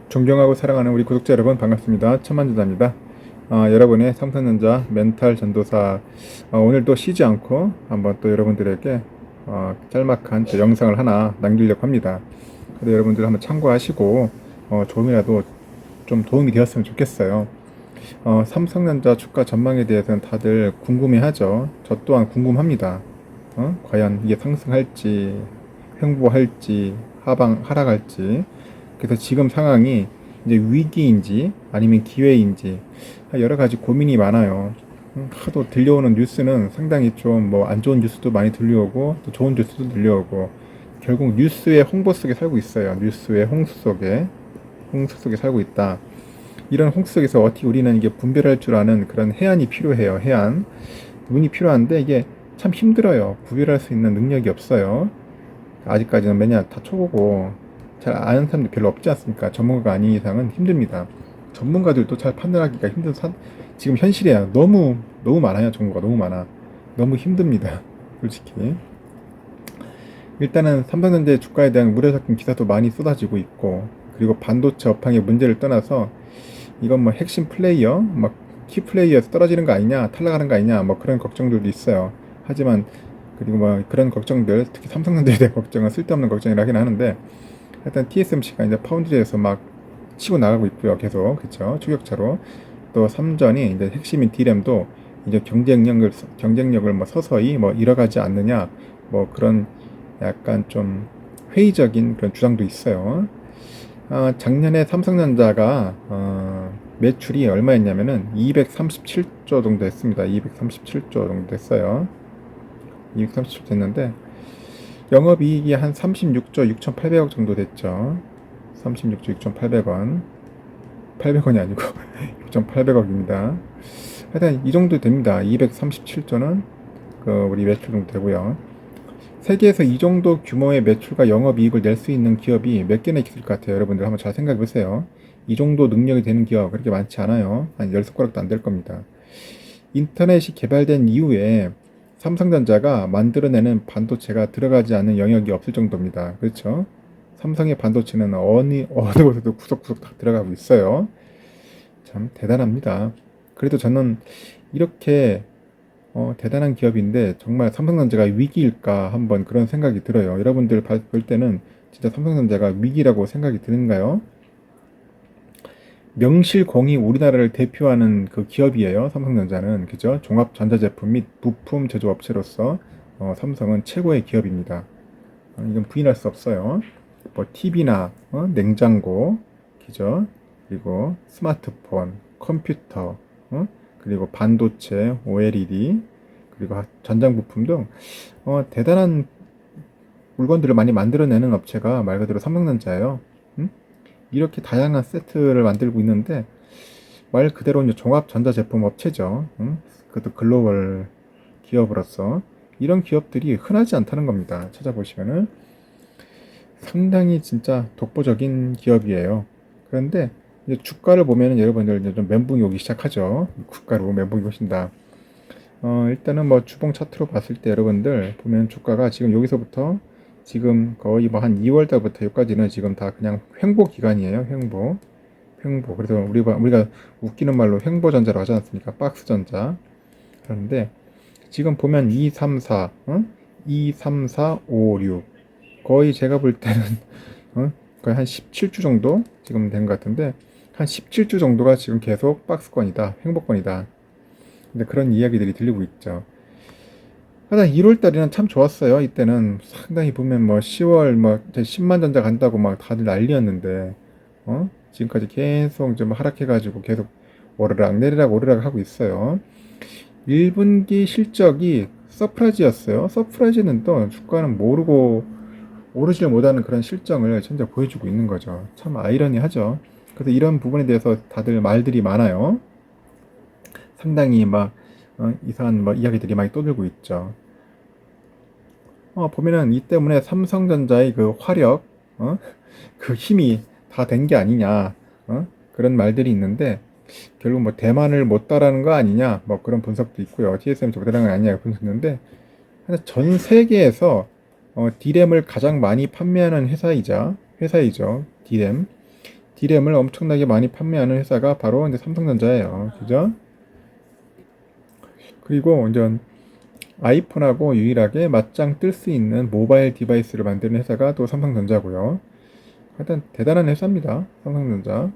존경하고 사랑하는 우리 구독자 여러분 반갑습니다. 천만전자입니다. 여러분의 삼성전자 멘탈 전도사 오늘도 쉬지 않고 한번 또 여러분들에게 짤막한 또 영상을 하나 남기려고 합니다. 그래도 여러분들 한번 참고하시고 조금이라도 좀 도움이 되었으면 좋겠어요. 삼성전자 주가 전망에 대해서는 다들 궁금해하죠. 저 또한 궁금합니다. 과연 이게 상승할지 횡보할지 하락할지. 그래서 지금 상황이 이제 위기인지 아니면 기회인지 여러 가지 고민이 많아요. 하도 들려오는 뉴스는 상당히 좀 뭐 안 좋은 뉴스도 많이 들려오고 또 좋은 뉴스도 들려오고 결국 뉴스의 홍보 속에 살고 있어요. 뉴스의 홍수 속에 살고 있다. 이런 홍수 속에서 어떻게 우리는 이게 분별할 줄 아는 그런 해안이 필요해요. 해안. 눈이 필요한데 이게 참 힘들어요. 구별할 수 있는 능력이 없어요. 아직까지는 매년 다 초보고 잘 아는 사람들 별로 없지 않습니까? 전문가가 아닌 이상은 힘듭니다. 전문가들도 잘 판단하기가 힘든 지금 현실이야. 너무 많아요. 정보가 너무 많아. 너무 힘듭니다. 솔직히. 일단은 삼성전자의 주가에 대한 우려 섞인 기사도 많이 쏟아지고 있고, 그리고 반도체 업황의 문제를 떠나서 이건 뭐 핵심 플레이어, 막 키 플레이어에서 떨어지는 거 아니냐, 탈락하는 거 아니냐, 뭐 그런 걱정들도 있어요. 하지만 그리고 뭐 그런 걱정들, 특히 삼성전자에 대한 걱정은 쓸데없는 걱정이라 하긴 하는데, 일단 TSMC가 이제 파운드리에서 막 치고 나가고 있고요. 계속 그렇죠. 추격차로. 또 삼전이 이제 핵심인 D램도 이제 경쟁력을 뭐 서서히 뭐 잃어가지 않느냐, 뭐 그런 약간 좀 회의적인 그런 주장도 있어요. 작년에 삼성전자가 매출이 얼마였냐면은 237조 정도 했습니다. 237조 정도 됐어요. 237조 됐는데 영업이익이 한 36조 6,800억 정도 됐죠. 36조 6,800원. 800원이 아니고 6,800억입니다. 하여튼 이 정도 됩니다. 237조는 우리 매출 정도 되고요. 세계에서 이 정도 규모의 매출과 영업이익을 낼 수 있는 기업이 몇 개나 있을 것 같아요. 여러분들 한번 잘 생각해 보세요. 이 정도 능력이 되는 기업 그렇게 많지 않아요. 한 10손가락도 안 될 겁니다. 인터넷이 개발된 이후에 삼성전자가 만들어내는 반도체가 들어가지 않는 영역이 없을 정도입니다. 그렇죠? 삼성의 반도체는 어느 곳에도 구석구석 다 들어가고 있어요. 참 대단합니다. 그래도 저는 이렇게 대단한 기업인데 정말 삼성전자가 위기일까 한번 그런 생각이 들어요. 여러분들 볼 때는 진짜 삼성전자가 위기라고 생각이 드는가요? 명실공히 우리나라를 대표하는 그 기업이에요. 삼성전자는 그죠? 종합 전자제품 및 부품 제조업체로서 삼성은 최고의 기업입니다. 이건 부인할 수 없어요. 뭐 TV나 냉장고, 그죠? 그리고 스마트폰, 컴퓨터, 그리고 반도체, OLED, 그리고 전장 부품 등 대단한 물건들을 많이 만들어내는 업체가 말 그대로 삼성전자예요. 이렇게 다양한 세트를 만들고 있는데 말 그대로 이제 종합 전자제품 업체죠. 그것도 글로벌 기업으로서 이런 기업들이 흔하지 않다는 겁니다. 찾아보시면은 상당히 진짜 독보적인 기업이에요. 그런데 이제 주가를 보면은 여러분들 이제 좀 멘붕이 오기 시작하죠. 주가로 멘붕이 오신다. 일단은 뭐 주봉 차트로 봤을 때 여러분들 보면 주가가 지금 여기서부터 지금 거의 뭐 한 2월 달부터 여기까지는 지금 다 그냥 횡보 기간이에요. 횡보. 그래서 우리가 웃기는 말로 횡보전자라고 하지 않습니까? 박스전자. 그런데 지금 보면 2, 3, 4, 2, 3, 4, 5, 6. 거의 제가 볼 때는 거의 한 17주 정도 지금 된 것 같은데 한 17주 정도가 지금 계속 박스권이다. 횡보권이다. 근데 그런 이야기들이 들리고 있죠. 하여튼 1월 달에는 참 좋았어요. 이때는 상당히 보면 뭐 10월 뭐 10만 전자 간다고 막 다들 난리였는데 지금까지 계속 좀 하락해가지고 계속 오르락 내리락 오르락 하고 있어요. 1분기 실적이 서프라이즈였어요. 서프라이즈는 또 주가는 모르고 오르지를 못하는 그런 실정을 진짜 보여주고 있는 거죠. 참 아이러니하죠. 그래서 이런 부분에 대해서 다들 말들이 많아요. 상당히 막 이상한 뭐 이야기들이 많이 떠들고 있죠. 보면은 이 때문에 삼성전자의 그 화력, 그 힘이 다 된 게 아니냐, 그런 말들이 있는데 결국 뭐 대만을 못 따라는 거 아니냐, 뭐 그런 분석도 있고요. TSMC 못 따라는 거 아니냐 분석했는데 전 세계에서 D램을 가장 많이 판매하는 회사이죠. D램. D램을 엄청나게 많이 판매하는 회사가 바로 이제 삼성전자예요. 그죠? 그리고 이제 아이폰하고 유일하게 맞짱 뜰 수 있는 모바일 디바이스를 만드는 회사가 또 삼성전자고요. 하여튼 대단한 회사입니다. 삼성전자.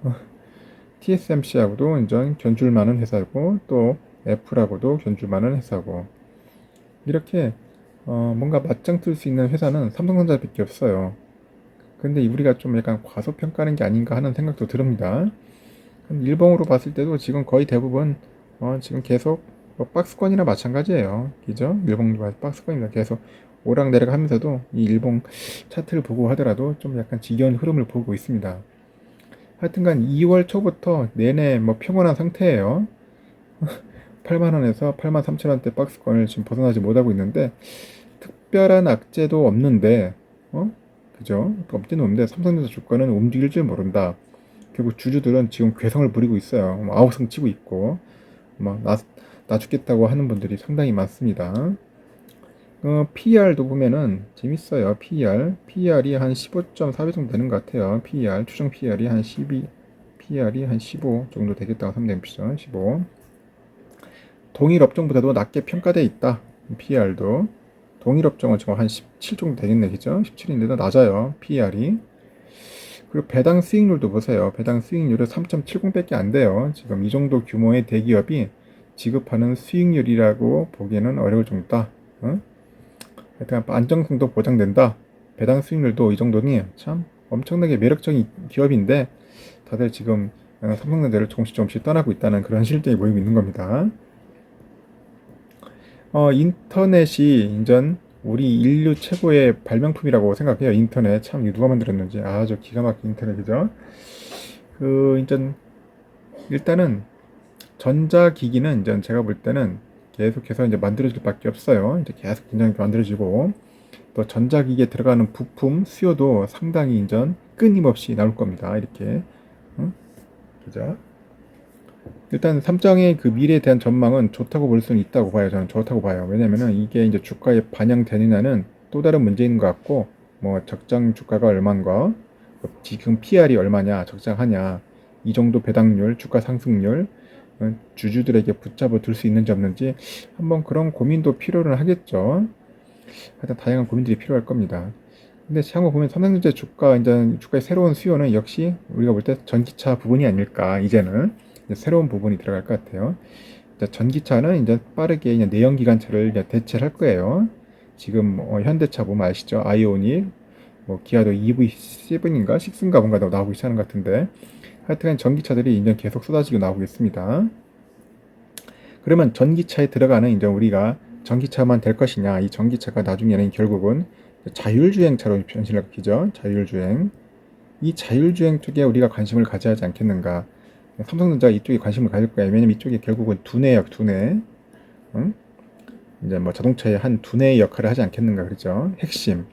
TSMC하고도 이제 견줄 만한 회사고 또 애플하고도 견줄 만한 회사고 이렇게 뭔가 맞짱 뜰 수 있는 회사는 삼성전자밖에 없어요. 근데 우리가 좀 약간 과소평가하는 게 아닌가 하는 생각도 듭니다. 일봉으로 봤을 때도 지금 거의 대부분 지금 계속 뭐 박스권이나 마찬가지예요. 그죠? 일봉으로 박스권입니다. 계속 오락내락 하면서도 이 일봉 차트를 보고 하더라도 좀 약간 지겨운 흐름을 보고 있습니다. 하여튼간 2월 초부터 내내 뭐 평온한 상태예요. 8만원에서 8만 3천원대 박스권을 지금 벗어나지 못하고 있는데 특별한 악재도 없는데 그죠? 없지는 없는데 삼성전자 주가는 움직일 줄 모른다. 결국 주주들은 지금 괴성을 부리고 있어요. 아우성 치고 있고 나 죽겠다고 하는 분들이 상당히 많습니다. PER도 보면은 재밌어요. PER이 한 15.4배 정도 되는 것 같아요. PER 추정 PER이 한 12, PER이 한 15 정도 되겠다고 하면 됩니다. 15. 동일 업종보다도 낮게 평가되어 있다. PER도 동일 업종은 지금 한 17 정도 되겠네, 그죠? 17인데도 낮아요. PER이. 그리고 배당 수익률도 보세요. 배당 수익률은 3.70밖에 안 돼요. 지금 이 정도 규모의 대기업이 지급하는 수익률이라고 보기에는 어려울 정도다. 하여튼 안정성도 보장된다. 배당 수익률도 이 정도니 참 엄청나게 매력적인 기업인데 다들 지금 삼성전자를 조금씩 떠나고 있다는 그런 실정이 보이고 있는 겁니다. 인터넷이 인전 우리 인류 최고의 발명품이라고 생각해요. 인터넷 참 누가 만들었는지 아주 기가 막힌 인터넷이죠. 인전 일단은 전자기기는 이제 제가 볼 때는 계속해서 이제 만들어질 밖에 없어요. 이제 계속 굉장히 만들어지고 또 전자기기에 들어가는 부품 수요도 상당히 인전 끊임없이 나올 겁니다. 이렇게 그죠? 일단 삼성의 그 미래에 대한 전망은 좋다고 볼 수는 있다고 봐요. 저는 좋다고 봐요. 왜냐면은 이게 이제 주가에 반영되느냐는 또 다른 문제인 것 같고, 뭐 적정 주가가 얼마인가, 지금 PR이 얼마냐, 적정하냐, 이 정도 배당률, 주가 상승률, 주주들에게 붙잡아 둘 수 있는지 없는지 한번 그런 고민도 필요는 하겠죠. 하여튼 다양한 고민들이 필요할 겁니다. 근데 향후 보면 삼성전자 주가의 새로운 수요는 역시 우리가 볼 때 전기차 부분이 아닐까, 이제는. 새로운 부분이 들어갈 것 같아요. 전기차는 이제 빠르게 이제 내연기관차를 이제 대체를 할 거예요. 지금 현대차 보면 아시죠? 아이오닉, 뭐 기아도 EV7인가 6인가 뭔가 나오고 있는 것 같은데 하여튼 전기차들이 이제 계속 쏟아지고 나오고 있습니다. 그러면 전기차에 들어가는 이제 우리가 전기차만 될 것이냐? 이 전기차가 나중에는 결국은 자율주행차로 변신을 시키죠. 자율주행. 이 자율주행 쪽에 우리가 관심을 가져야 하지 않겠는가? 삼성전자가 이쪽에 관심을 가질 거예요. 왜냐면 이쪽에 결국은 두뇌. 응? 이제 뭐 자동차의 한 두뇌의 역할을 하지 않겠는가, 그렇죠? 핵심.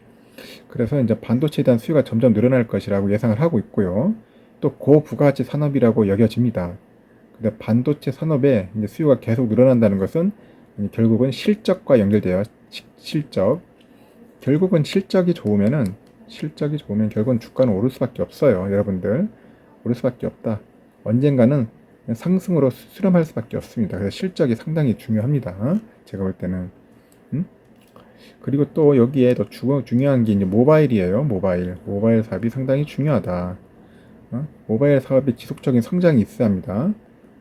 그래서 이제 반도체에 대한 수요가 점점 늘어날 것이라고 예상을 하고 있고요. 또 고부가가치 산업이라고 여겨집니다. 근데 반도체 산업에 이제 수요가 계속 늘어난다는 것은 결국은 실적과 연결돼요. 실적. 결국은 실적이 좋으면 결국은 주가는 오를 수밖에 없어요. 여러분들. 오를 수밖에 없다. 언젠가는 상승으로 수렴할 수밖에 없습니다. 그래서 실적이 상당히 중요합니다. 제가 볼 때는. 그리고 또 여기에 더 중요한 게 이제 모바일이에요. 모바일 사업이 상당히 중요하다. 모바일 사업의 지속적인 성장이 있어야 합니다.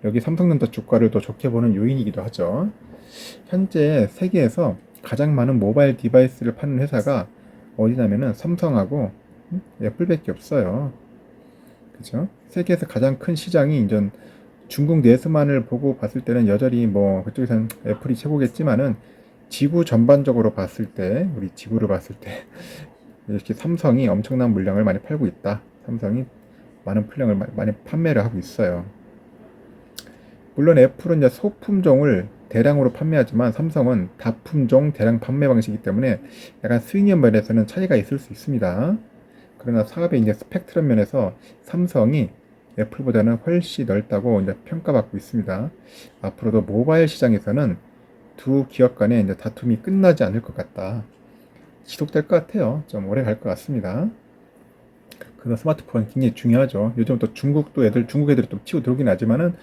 여기 삼성전자 주가를 더 좋게 보는 요인이기도 하죠. 현재 세계에서 가장 많은 모바일 디바이스를 파는 회사가 어디냐면은 삼성하고 애플밖에 없어요. 그죠? 세계에서 가장 큰 시장이 이제 중국 내수만을 보고 봤을 때는 여전히 뭐 그쪽에서는 애플이 최고겠지만은 지구 전반적으로 봤을 때, 우리 지구를 봤을 때 이렇게 삼성이 엄청난 물량을 많이 팔고 있다. 삼성이 많은 물량을 많이 판매를 하고 있어요. 물론 애플은 이제 소품종을 대량으로 판매하지만 삼성은 다품종 대량 판매 방식이기 때문에 약간 수익률 면에서는 차이가 있을 수 있습니다. 그러나 사업의 이제 스펙트럼 면에서 삼성이 애플보다는 훨씬 넓다고 이제 평가받고 있습니다. 앞으로도 모바일 시장에서는 두 기업 간의 이제 다툼이 끝나지 않을 것 같다. 지속될 것 같아요. 좀 오래 갈 것 같습니다. 그래서 스마트폰 굉장히 중요하죠. 요즘 또 중국 애들이 좀 치고 들어오긴 하지만은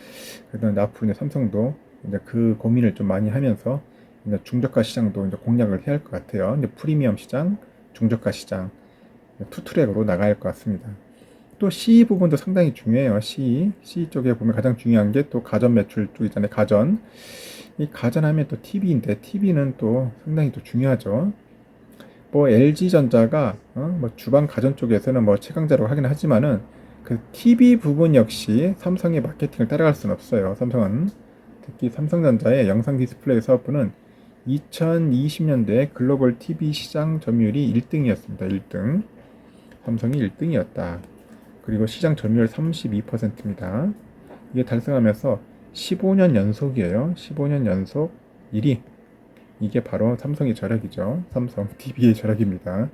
그래도 앞으로 이제 삼성도 이제 그 고민을 좀 많이 하면서 이제 중저가 시장도 이제 공략을 해야 할 것 같아요. 이제 프리미엄 시장, 중저가 시장 투트랙으로 나가야 할 것 같습니다. 또 CE 부분도 상당히 중요해요. CE 쪽에 보면 가장 중요한 게 또 가전 매출 쪽 있잖아요. 가전. 이 가전하면 또 TV인데 TV는 또 상당히 또 중요하죠. 뭐 LG전자가 뭐 주방 가전 쪽에서는 뭐 최강자라고 하긴 하지만은 그 TV 부분 역시 삼성의 마케팅을 따라갈 수는 없어요. 삼성은 특히 삼성전자의 영상 디스플레이 사업부는 2020년도에 글로벌 TV 시장 점유율이 1등이었습니다. 1등. 삼성이 1등이었다. 그리고 시장 점유율 32%입니다. 이게 달성하면서 15년 연속이에요. 15년 연속 1위. 이게 바로 삼성의 저력이죠. 삼성 TV의 저력입니다.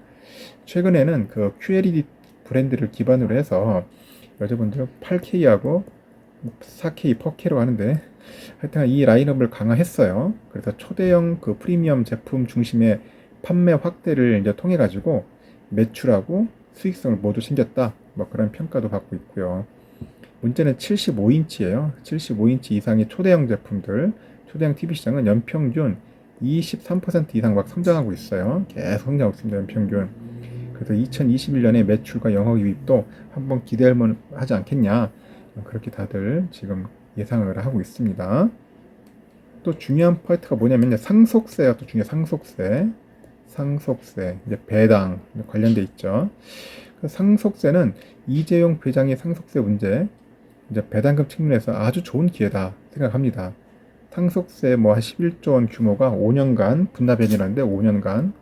최근에는 그 QLED 브랜드를 기반으로 해서 여자분들 8K하고 4K, 4K로 하는데 하여튼 이 라인업을 강화했어요. 그래서 초대형 그 프리미엄 제품 중심의 판매 확대를 이제 통해 가지고 매출하고 수익성을 모두 챙겼다. 뭐 그런 평가도 받고 있고요. 문제는 75인치예요. 75인치 이상의 초대형 제품들, 초대형 TV 시장은 연평균 23% 이상 막 성장하고 있어요. 계속 성장하고 있습니다. 연평균. 그래서 2021년에 매출과 영업이익도 한번 기대할 만 하지 않겠냐. 그렇게 다들 지금 예상을 하고 있습니다. 또 중요한 포인트가 뭐냐면 상속세가 또 중요해요. 상속세, 이제 배당 관련돼 있죠. 상속세는 이재용 회장의 상속세 문제, 이제 배당금 측면에서 아주 좋은 기회다 생각합니다. 상속세 뭐 한 11조 원 규모가 5년간 분납 예정이라는데 5년간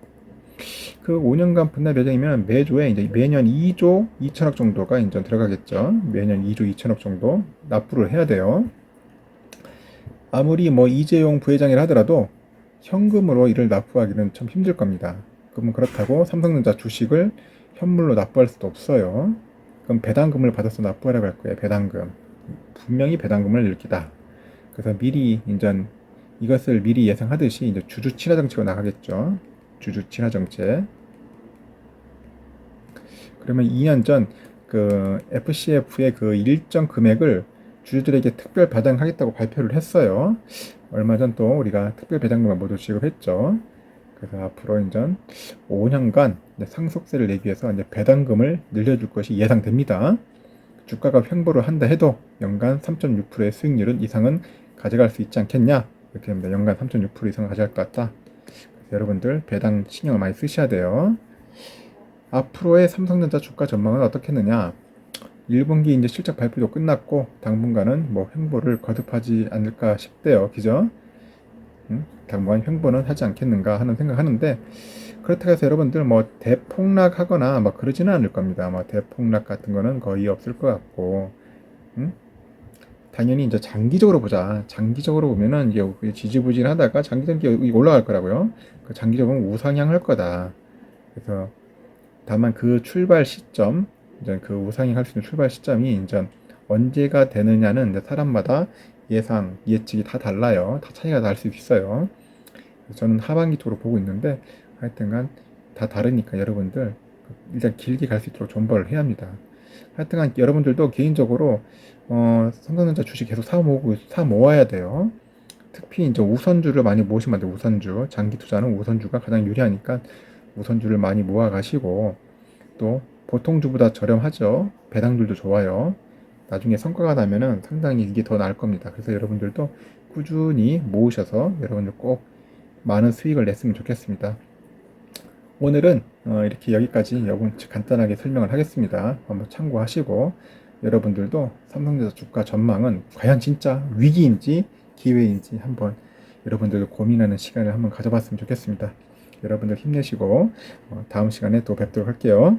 그 5년간 분납 예정이면 매조에 이제 매년 2조 2천억 정도가 이제 들어가겠죠. 매년 2조 2천억 정도 납부를 해야 돼요. 아무리 뭐 이재용 부회장이라 하더라도 현금으로 이를 납부하기는 참 힘들 겁니다. 그러면 그렇다고 삼성전자 주식을 현물로 납부할 수도 없어요. 그럼 배당금을 받아서 납부하라고 할 거예요. 배당금. 분명히 배당금을 낼 기다. 그래서 미리 이제 이것을 미리 예상하듯이 이제 주주 친화 정책으로 나가겠죠. 주주 친화 정책. 그러면 2년 전 그 FCF의 그 일정 금액을 주주들에게 특별 배당하겠다고 발표를 했어요. 얼마 전 또 우리가 특별 배당금을 모두 지급했죠. 그래서 앞으로 이제 5년간 상속세를 내기 위해서 이제 배당금을 늘려줄 것이 예상됩니다. 주가가 횡보를 한다 해도 연간 3.6%의 수익률은 이상은 가져갈 수 있지 않겠냐? 이렇게 됩니다. 연간 3.6% 이상을 가져갈 것 같다. 그래서 여러분들 배당 신경을 많이 쓰셔야 돼요. 앞으로의 삼성전자 주가 전망은 어떻겠느냐? 1분기 이제 실적 발표도 끝났고 당분간은 뭐 횡보를 거듭하지 않을까 싶대요. 그죠? 당분간 횡보는 하지 않겠는가 하는 생각하는데 그렇다고 해서 여러분들 뭐 대폭락하거나 막 그러지는 않을 겁니다. 뭐 대폭락 같은 거는 거의 없을 것 같고 당연히 이제 장기적으로 보자. 장기적으로 보면은 이게 지지부진하다가 장기적으로 올라갈 거라고요. 그 장기적으로 우상향할 거다. 그래서 다만 그 출발 시점, 이제 그 우상향할 수 있는 출발 시점이 이제 언제가 되느냐는 이제 사람마다 예측이 다 달라요. 다 차이가 날 수 있어요. 저는 하반기 쪽으로 보고 있는데 하여튼간 다 다르니까 여러분들 일단 길게 갈 수 있도록 존버를 해야 합니다. 하여튼간 여러분들도 개인적으로 삼성전자 주식 계속 사 모아야 돼요. 특히 이제 우선주를 많이 모시면 안 돼요. 우선주. 장기 투자는 우선주가 가장 유리하니까 우선주를 많이 모아 가시고 또 보통주보다 저렴하죠. 배당률도 좋아요. 나중에 성과가 나면은 상당히 이게 더 나을 겁니다. 그래서 여러분들도 꾸준히 모으셔서 여러분들 꼭 많은 수익을 냈으면 좋겠습니다. 오늘은 이렇게 여기까지 간단하게 설명을 하겠습니다. 한번 참고하시고 여러분들도 삼성전자 주가 전망은 과연 진짜 위기인지 기회인지 한번 여러분들도 고민하는 시간을 한번 가져봤으면 좋겠습니다. 여러분들 힘내시고 다음 시간에 또 뵙도록 할게요.